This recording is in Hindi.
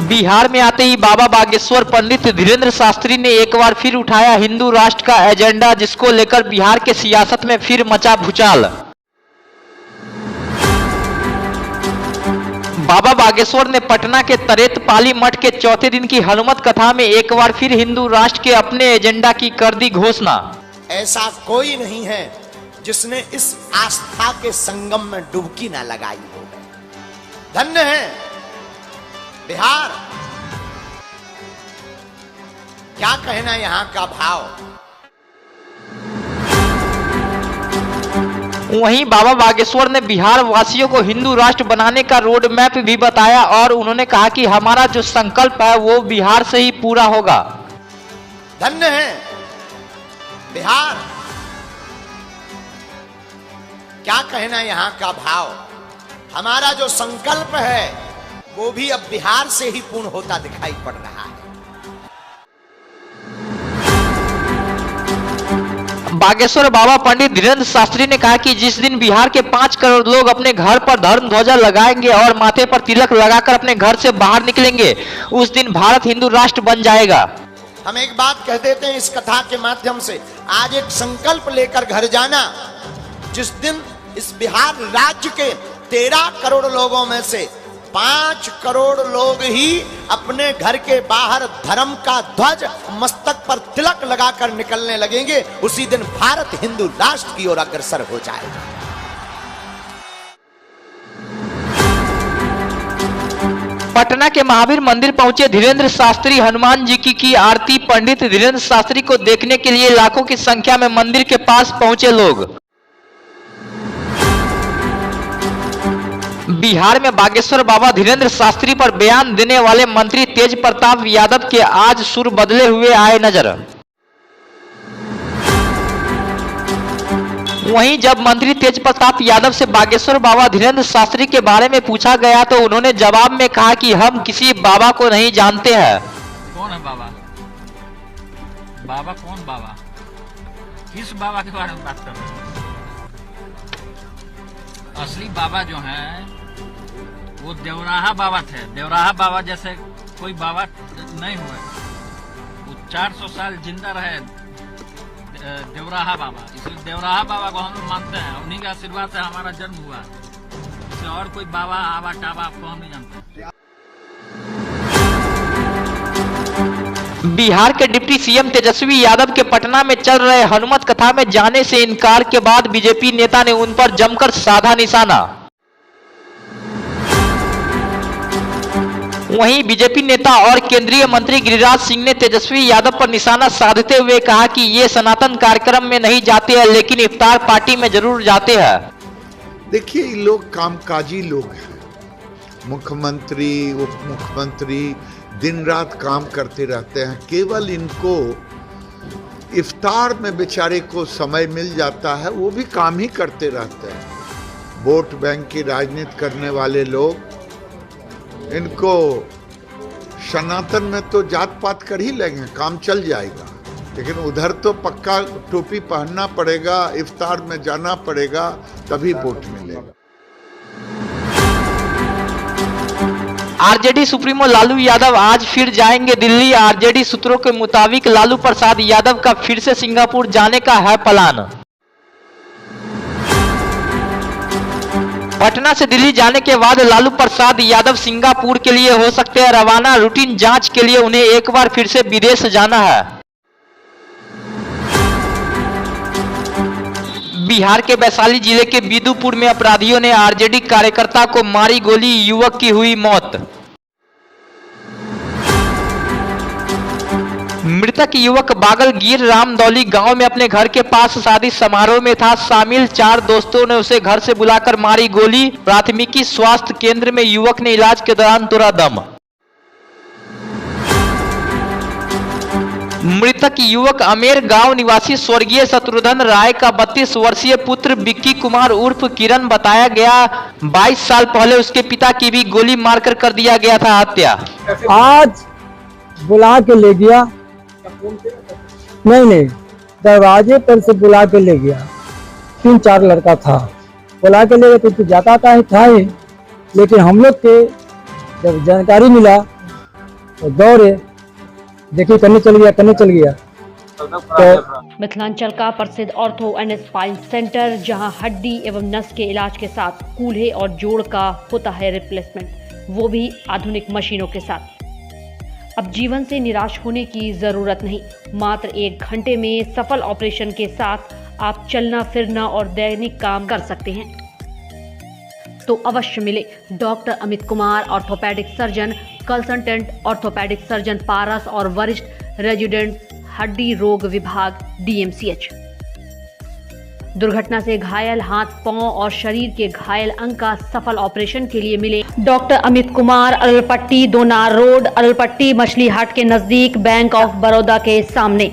बिहार में आते ही बाबा बागेश्वर पंडित धीरेंद्र शास्त्री ने एक बार फिर उठाया हिंदू राष्ट्र का एजेंडा, जिसको लेकर बिहार के सियासत में फिर मचा भूचाल। बाबा बागेश्वर ने पटना के तरेत पाली मठ के चौथे दिन की हनुमत कथा में एक बार फिर हिंदू राष्ट्र के अपने एजेंडा की कर दी घोषणा। ऐसा कोई नहीं है जिसने इस आस्था के संगम में डुबकी ना लगाई हो। धन्य है बिहार। क्या कहना यहां का भाव। वहीं बाबा बागेश्वर ने बिहार वासियों को हिंदू राष्ट्र बनाने का रोड मैप भी बताया और उन्होंने कहा कि हमारा जो संकल्प है वो बिहार से ही पूरा होगा। धन्य है बिहार। क्या कहना यहां का भाव। हमारा जो संकल्प है वो भी अब बिहार से ही पूर्ण होता दिखाई पड़ रहा है। बागेश्वर बाबा पंडित धीरेंद्र शास्त्री ने कहा कि जिस दिन बिहार के 5 करोड़ लोग अपने घर पर धर्म ध्वजा लगाएंगे और माथे पर तिलक लगाकर अपने घर से बाहर निकलेंगे, उस दिन भारत हिंदू राष्ट्र बन जाएगा। हम एक बात कह देते हैं इस कथा के माध्यम से, आज एक संकल्प लेकर घर जाना। जिस दिन इस बिहार राज्य के 13 करोड़ लोगों में से 5 करोड़ लोग ही अपने घर के बाहर धर्म का ध्वज मस्तक पर तिलक लगाकर निकलने लगेंगे, उसी दिन भारत हिंदू राष्ट्र की ओर अग्रसर हो जाएगा। पटना के महावीर मंदिर पहुंचे धीरेंद्र शास्त्री। हनुमान जी की आरती पंडित धीरेंद्र शास्त्री को देखने के लिए लाखों की संख्या में मंदिर के पास पहुंचे लोग। बिहार में बागेश्वर बाबा धीरेंद्र शास्त्री पर बयान देने वाले मंत्री तेज प्रताप यादव के आज सुर बदले हुए आए नजर। वहीं जब मंत्री तेज प्रताप यादव से बागेश्वर बाबा धीरेंद्र शास्त्री के बारे में पूछा गया तो उन्होंने जवाब में कहा कि हम किसी बाबा को नहीं जानते हैं। कौन है बाबा? बाबा कौन बाबा? किस बाबा के बारे में बात कर रहे हैं? असली बाबा जो हैं वो देवराहा बाबा थे। देवराहा बाबा जैसे कोई बाबा नहीं हुए। वो 400 साल जिंदा रहे देवराहा बाबा, इसलिए देवराहा बाबा को हम लोग मानते हैं। उन्हीं के आशीर्वाद से हमारा जन्म हुआ। इसलिए और कोई बाबा आवा टाबा आपको हम नहीं जानते। बिहार के डिप्टी सीएम तेजस्वी यादव के पटना में चल रहे हनुमत कथा में जाने से इनकार के बाद बीजेपी नेता ने उन पर जमकर साधा निशाना। वहीं बीजेपी नेता और केंद्रीय मंत्री गिरिराज सिंह ने तेजस्वी यादव पर निशाना साधते हुए कहा कि ये सनातन कार्यक्रम में नहीं जाते हैं, लेकिन इफ्तार पार्टी में जरूर जाते हैं। देखिए, ये लोग कामकाजी लोग हैं। मुख्यमंत्री, उप मुख्यमंत्री दिन रात काम करते रहते हैं। केवल इनको इफ्तार में बेचारे को समय मिल जाता है, वो भी काम ही करते रहते हैं। वोट बैंक की राजनीति करने वाले लोग, इनको सनातन में तो जात पात कर ही लेंगे, काम चल जाएगा, लेकिन उधर तो पक्का टोपी पहनना पड़ेगा, इफ्तार में जाना पड़ेगा, तभी वोट मिलेगा। आरजेडी सुप्रीमो लालू यादव आज फिर जाएंगे दिल्ली। आरजेडी सूत्रों के मुताबिक लालू प्रसाद यादव का फिर से सिंगापुर जाने का है प्लान। पटना से दिल्ली जाने के बाद लालू प्रसाद यादव सिंगापुर के लिए हो सकते हैं रवाना। रूटीन जांच के लिए उन्हें एक बार फिर से विदेश जाना है। बिहार के वैशाली जिले के बिदुपुर में अपराधियों ने आरजेडी कार्यकर्ता को मारी गोली, युवक की हुई मौत। मृतक युवक बागलगीर रामदौली गांव में अपने घर के पास शादी समारोह में था। शामिल 4 दोस्तों ने उसे घर से बुलाकर मारी गोली। प्राथमिकी स्वास्थ्य केंद्र में युवक ने इलाज के दौरान तोड़ा दम। मृतक युवक अमेर गांव निवासी स्वर्गीय शत्रुघ्न राय का 32 वर्षीय पुत्र विक्की कुमार उर्फ किरण बताया गया। 22 साल पहले उसके पिता की भी गोली मारकर कर दिया गया था हत्या। आज बुला के ले गया, नहीं दरवाजे पर से बुला के ले गया। 3-4 लड़का था, बुला के ले गया तो जाता था ही, लेकिन हम लोग के जब जानकारी मिला तो दौड़े, देखिए कन्नी चल गया। तो मिथिलांचल का प्रसिद्ध ऑर्थो एंड स्पाइन सेंटर, जहां हड्डी एवं नस के इलाज के साथ कूल्हे और जोड़ का होता है रिप्लेसमेंट, वो भी आधुनिक मशीनों के साथ। अब जीवन से निराश होने की जरूरत नहीं। मात्र 1 घंटे में सफल ऑपरेशन के साथ आप चलना फिरना और दैनिक काम कर सकते हैं। तो अवश्य मिले doctor Amit Kumar, orthopaedic surgeon, consultant orthopaedic surgeon Paras और वरिष्ठ रेजिडेंट हड्डी रोग विभाग DMCH। दुर्घटना से घायल हाथ, पांव और शरीर के घायल अंग का सफल ऑपरेशन के लिए मिले डॉक्टर अमित कुमार, अरलपट्टी, दोनार रोड, अरलपट्टी, मछली हाट के नजदीक, बैंक ऑफ बड़ौदा के सामने।